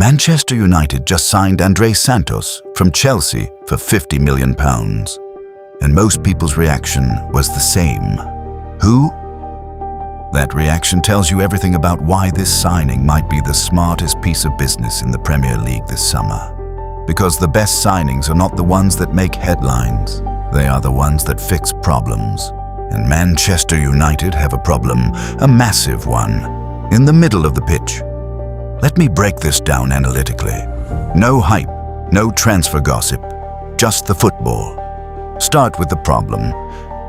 Manchester United just signed Andrey Santos from Chelsea for £50 million. And most people's reaction was the same. Who? That reaction tells you everything about why this signing might be the smartest piece of business in the Premier League this summer. Because the best signings are not the ones that make headlines. They are the ones that fix problems. And Manchester United have a problem, a massive one, in the middle of the pitch. Let me break this down analytically. No hype, no transfer gossip, just the football. Start with the problem.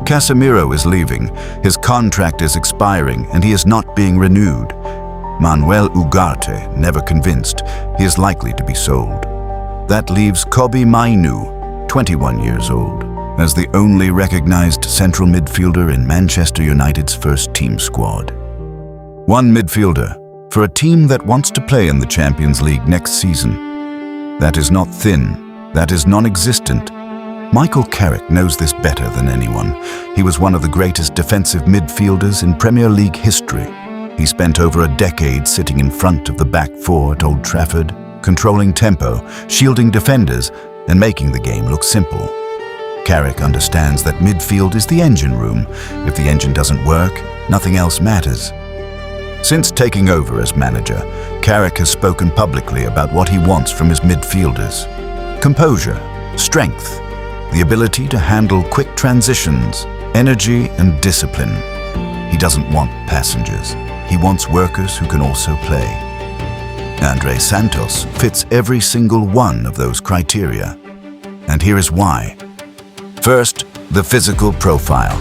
Casemiro is leaving, his contract is expiring, and he is not being renewed. Manuel Ugarte, never convinced, he is likely to be sold. That leaves Kobbie Mainoo, 21 years old, as the only recognized central midfielder in Manchester United's first-team squad. One midfielder for a team that wants to play in the Champions League next season. That is not thin, that is non-existent. Michael Carrick knows this better than anyone. He was one of the greatest defensive midfielders in Premier League history. He spent over a decade sitting in front of the back four at Old Trafford, controlling tempo, shielding defenders, and making the game look simple. Carrick understands that midfield is the engine room. If the engine doesn't work, nothing else matters. Since taking over as manager, Carrick has spoken publicly about what he wants from his midfielders. Composure, strength, the ability to handle quick transitions, energy and discipline. He doesn't want passengers. He wants workers who can also play. Andrey Santos fits every single one of those criteria. And here is why. First, the physical profile.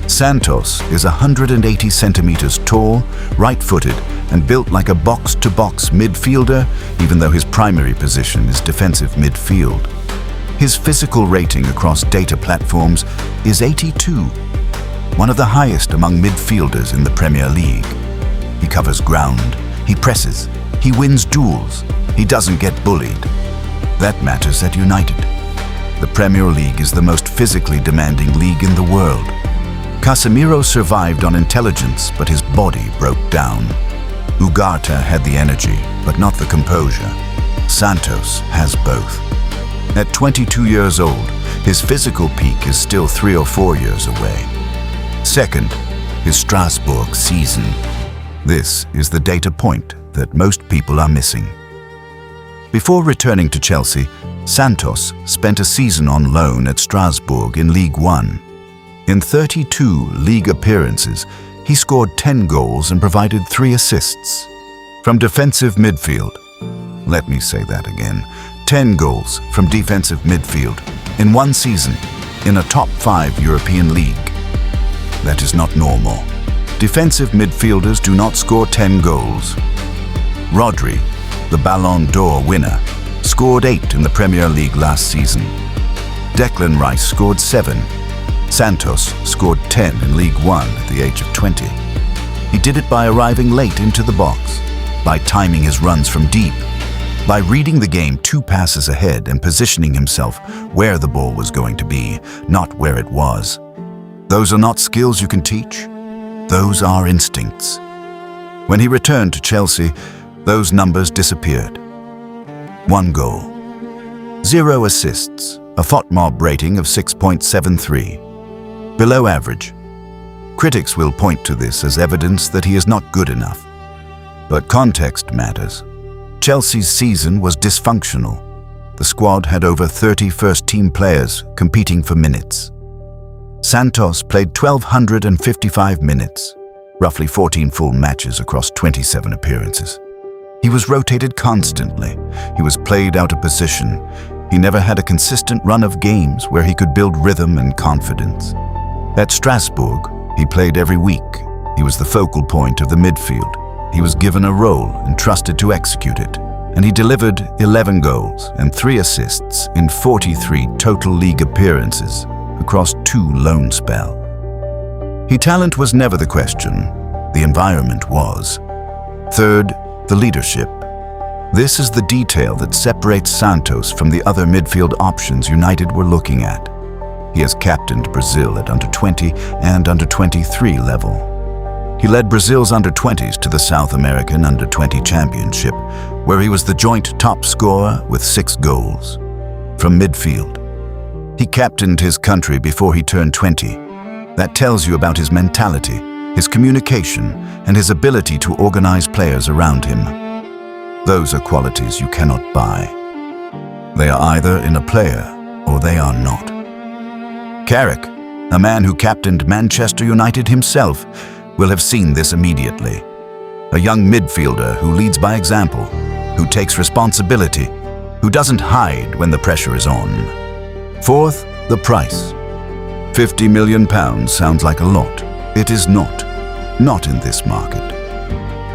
Santos is 180 centimeters tall, right-footed, and built like a box-to-box midfielder, even though his primary position is defensive midfield. His physical rating across data platforms is 82, one of the highest among midfielders in the Premier League. He covers ground, he presses, he wins duels, he doesn't get bullied. That matters at United. The Premier League is the most physically demanding league in the world. Casemiro survived on intelligence, but his body broke down. Ugarte had the energy, but not the composure. Santos has both. At 22 years old, his physical peak is still 3 or 4 years away. Second, his Strasbourg season. This is the data point that most people are missing. Before returning to Chelsea, Santos spent a season on loan at Strasbourg in League One. In 32 league appearances, he scored 10 goals and provided 3 assists. From defensive midfield, let me say that again, 10 goals from defensive midfield in one season in a top 5 European league. That is not normal. Defensive midfielders do not score 10 goals. Rodri, the Ballon d'Or winner, scored 8 in the Premier League last season. Declan Rice scored 7. Santos scored 10 in League One at the age of 20. He did it by arriving late into the box, by timing his runs from deep, by reading the game 2 passes ahead and positioning himself where the ball was going to be, not where it was. Those are not skills you can teach. Those are instincts. When he returned to Chelsea, those numbers disappeared. 1 goal. 0 assists, a FOTMOB rating of 6.73. Below average. Critics will point to this as evidence that he is not good enough. But context matters. Chelsea's season was dysfunctional. The squad had over 30 first-team players competing for minutes. Santos played 1,255 minutes, roughly 14 full matches across 27 appearances. He was rotated constantly. He was played out of position. He never had a consistent run of games where he could build rhythm and confidence. At Strasbourg, he played every week. He was the focal point of the midfield. He was given a role and trusted to execute it. And he delivered 11 goals and 3 assists in 43 total league appearances across 2 loan spells. His talent was never the question. The environment was. Third, the leadership. This is the detail that separates Santos from the other midfield options United were looking at. He has captained Brazil at under 20 and under 23 level. He led Brazil's under-20s to the South American Under-20 Championship, where he was the joint top scorer with 6 goals. From midfield, he captained his country before he turned 20. That tells you about his mentality, his communication, and his ability to organize players around him. Those are qualities you cannot buy. They are either in a player or they are not. Carrick, a man who captained Manchester United himself, will have seen this immediately. A young midfielder who leads by example, who takes responsibility, who doesn't hide when the pressure is on. Fourth, the price. £50 million sounds like a lot. It is not. Not in this market.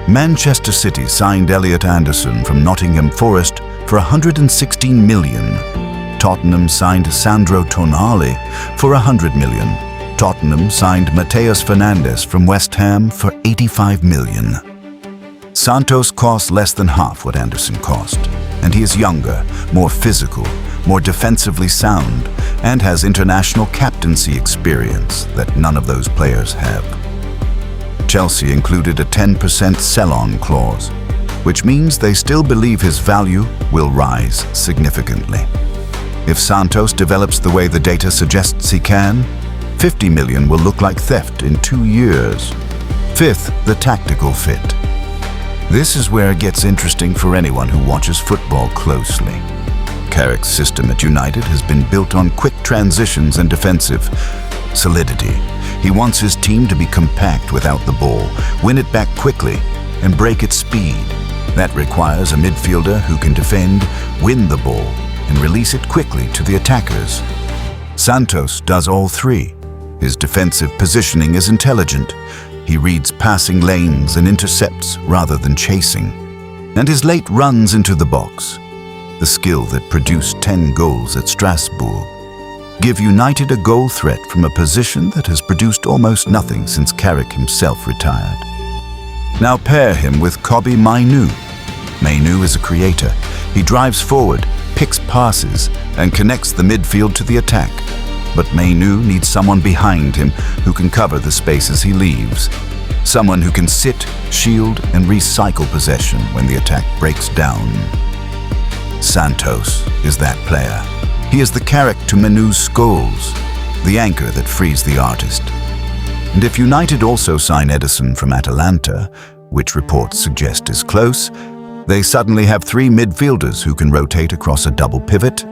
Manchester City signed Elliot Anderson from Nottingham Forest for £116 million. Tottenham signed Sandro Tonali for £100 million. Tottenham signed Mateus Fernandes from West Ham for £85 million. Santos cost less than half what Anderson cost, and he is younger, more physical, more defensively sound, and has international captaincy experience that none of those players have. Chelsea included a 10% sell-on clause, which means they still believe his value will rise significantly. If Santos develops the way the data suggests he can, $50 million will look like theft in 2 years. Fifth, the tactical fit. This is where it gets interesting for anyone who watches football closely. Carrick's system at United has been built on quick transitions and defensive solidity. He wants his team to be compact without the ball, win it back quickly, and break its speed. That requires a midfielder who can defend, win the ball, and release it quickly to the attackers. Santos does all three. His defensive positioning is intelligent. He reads passing lanes and intercepts rather than chasing. And his late runs into the box, the skill that produced 10 goals at Strasbourg, give United a goal threat from a position that has produced almost nothing since Carrick himself retired. Now pair him with Kobbie Mainoo. Mainoo is a creator. He drives forward, picks passes, and connects the midfield to the attack. But Mainoo needs someone behind him who can cover the spaces he leaves. Someone who can sit, shield, and recycle possession when the attack breaks down. Santos is that player. He is the Carrick to Mainoo's Scholes, the anchor that frees the artist. And if United also sign Ederson from Atalanta, which reports suggest is close, they suddenly have 3 midfielders who can rotate across a double pivot.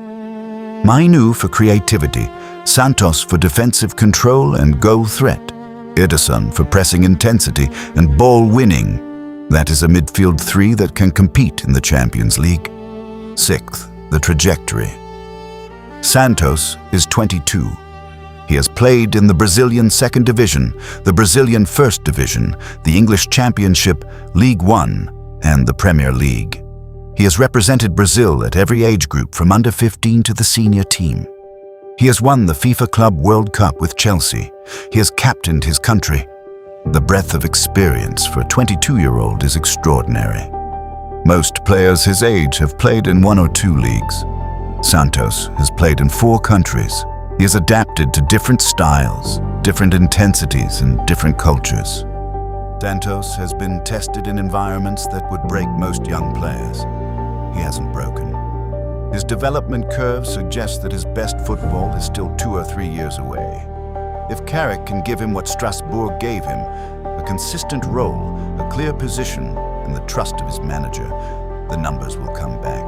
Mainoo for creativity, Santos for defensive control and goal threat, Ederson for pressing intensity and ball winning. That is a midfield 3 that can compete in the Champions League. Sixth, the trajectory. Santos is 22. He has played in the Brazilian Second Division, the Brazilian First Division, the English Championship, League One, and the Premier League. He has represented Brazil at every age group from under 15 to the senior team. He has won the FIFA Club World Cup with Chelsea. He has captained his country. The breadth of experience for a 22-year-old is extraordinary. Most players his age have played in 1 or 2 leagues. Santos has played in 4 countries. He has adapted to different styles, different intensities, and different cultures. Santos has been tested in environments that would break most young players. He hasn't broken. His development curve suggests that his best football is still 2 or 3 years away. If Carrick can give him what Strasbourg gave him, a consistent role, a clear position, and the trust of his manager, the numbers will come back.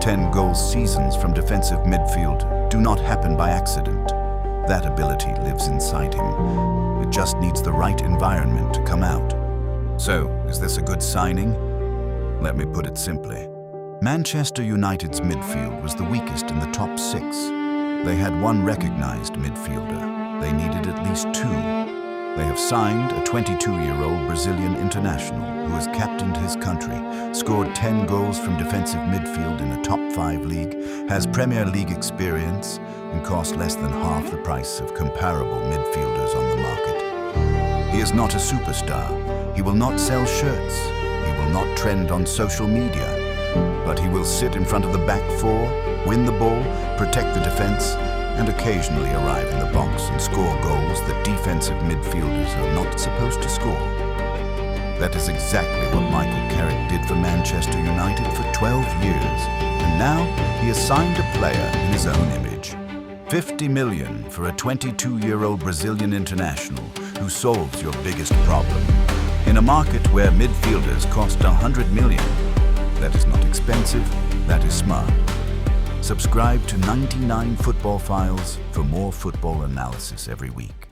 10-goal seasons from defensive midfield do not happen by accident. That ability lives inside him. It just needs the right environment to come out. So, is this a good signing? Let me put it simply. Manchester United's midfield was the weakest in the top 6. They had 1 recognized midfielder. They needed at least 2. They have signed a 22-year-old Brazilian international who has captained his country, scored 10 goals from defensive midfield in a top 5 league, has Premier League experience, and cost less than half the price of comparable midfielders on the market. He is not a superstar. He will not sell shirts. He will not trend on social media. But he will sit in front of the back 4, win the ball, protect the defense, and occasionally arrive in the box and score goals that defensive midfielders are not supposed to score. That is exactly what Michael Carrick did for Manchester United for 12 years, and now he has signed a player in his own image. 50 million for a 22-year-old Brazilian international who solves your biggest problem. In a market where midfielders cost 100 million, that is not expensive, that is smart. Subscribe to 99 Football Files for more football analysis every week.